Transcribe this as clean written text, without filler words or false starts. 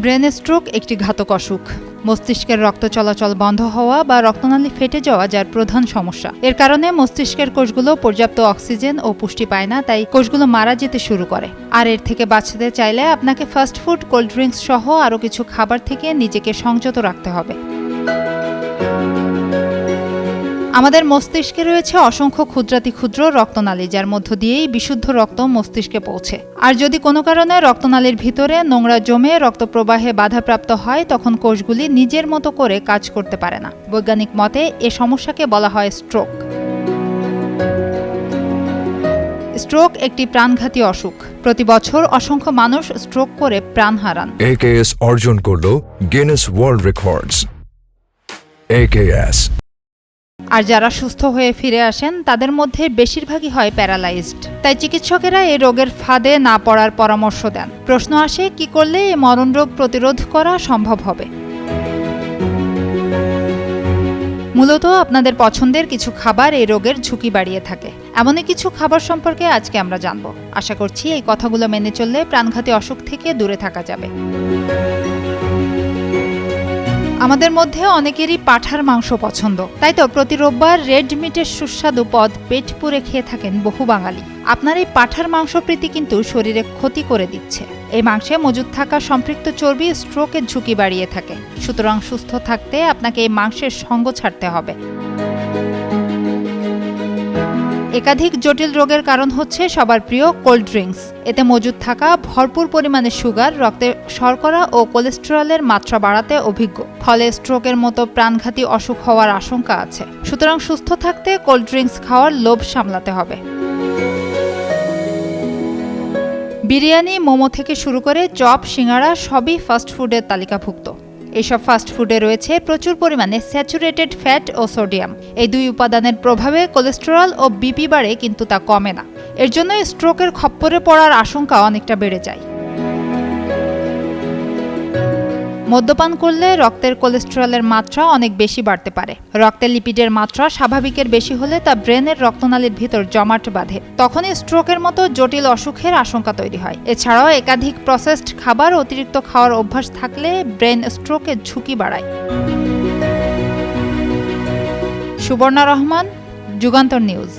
Brain stroke একটি ঘাতক অসুখ। মস্তিষ্কের রক্ত চলাচল বন্ধ হওয়া বা রক্তনালী ফেটে যাওয়া যার প্রধান সমস্যা। এর কারণে মস্তিষ্কের কোষগুলো পর্যাপ্ত অক্সিজেন ও পুষ্টি পায় না, তাই কোষগুলো মারা যেতে শুরু করে। আর এর থেকে বাঁচতে চাইলে আপনাকে ফাস্ট ফুড, কোল্ড ড্রিঙ্কস সহ আরও কিছু খাবার থেকে নিজেকে সংযত রাখতে হবে। আমাদের মস্তিষ্কে রয়েছে অসংখ্য ক্ষুদ্রাতি ক্ষুদ্র রক্তনালী, যার মধ্য দিয়েই বিশুদ্ধ রক্ত মস্তিষ্কে পৌঁছে। আর যদি কোনো কারণে রক্তনালীর ভিতরে নোংরা জমে রক্তপ্রবাহে বাধাপ্রাপ্ত হয়, তখন কোষগুলি নিজের মতো করে কাজ করতে পারে না। বৈজ্ঞানিক মতে এ সমস্যাকে বলা হয় স্ট্রোক। স্ট্রোক একটি প্রাণঘাতী অসুখ। প্রতি বছর অসংখ্য মানুষ স্ট্রোক করে প্রাণ হারান। AKS অর্জন করল গিনেস ওয়ার্ল্ড রেকর্ডস। AKS। আর যারা সুস্থ হয়ে ফিরে আসেন তাদের মধ্যে বেশিরভাগই হয় প্যারালাইজড। তাই চিকিৎসকেরা এই রোগের ফাঁদে না পড়ার পরামর্শ দেন। প্রশ্ন আসে, কি করলে এই মরণ রোগ প্রতিরোধ করা সম্ভব হবে? মূলত আপনাদের পছন্দের কিছু খাবার এই রোগের ঝুঁকি বাড়িয়ে থাকে। এমনই কিছু খাবার সম্পর্কে আজকে আমরা জানব। আশা করছি এই কথাগুলো মেনে চললে প্রাণঘাতী অসুখ থেকে দূরে থাকা যাবে। আমাদের মধ্যে অনেকেরই পাঁঠার মাংস পছন্দ, তাই তো প্রতি রোববার রেড মিটের সুস্বাদু পদ পেট পুরে খেয়ে থাকেন বহু বাঙালি। আপনার এই পাঁঠার মাংস প্রীতি কিন্তু শরীরে ক্ষতি করে দিচ্ছে। এই মাংসে মজুদ থাকা সম্পৃক্ত চর্বি স্ট্রোকের ঝুঁকি বাড়িয়ে থাকে। সুতরাং সুস্থ থাকতে আপনাকে এই মাংসের সঙ্গ ছাড়তে হবে। একাধিক জটিল রোগের কারণ হচ্ছে সবার প্রিয় কোল্ড ড্রিঙ্কস। এতে মজুদ থাকা ভরপুর পরিমাণে সুগার রক্তে শর্করা ও কোলেস্টেরলের মাত্রা বাড়াতে অভিজ্ঞ। ফলে স্ট্রোকের মতো প্রাণঘাতী অসুখ হওয়ার আশঙ্কা আছে। সুতরাং সুস্থ থাকতে কোল্ড ড্রিঙ্কস খাওয়ার লোভ সামলাতে হবে। বিরিয়ানি, মোমো থেকে শুরু করে চপ, সিঙ্গাড়া সবই ফাস্টফুডের তালিকাভুক্ত। এইসব ফাস্টফুডে রয়েছে প্রচুর পরিমাণে স্যাচুরেটেড ফ্যাট ও সোডিয়াম। এই দুই উপাদানের প্রভাবে কোলেস্টেরল ও বিপি বাড়ে, কিন্তু তা কমে না। এর জন্য স্ট্রোকের খপ্পরে পড়ার আশঙ্কা অনেকটা বেড়ে যায়। মদ্যপান করলে রক্তের কোলেস্টেরলের মাত্রা অনেক বেশি বাড়তে পারে। রক্তের লিপিডের মাত্রা স্বাভাবিকের বেশি হলে তা ব্রেনের রক্তনালীর ভিতর জমাট বাঁধে। তখনই স্ট্রোকের মতো জটিল অসুখের আশঙ্কা তৈরি হয়। এছাড়াও একাধিক প্রসেসড খাবার অতিরিক্ত খাওয়ার অভ্যাস থাকলে ব্রেন স্ট্রোকের ঝুঁকি বাড়ায়। সুবর্ণা রহমান, যুগান্তর নিউজ।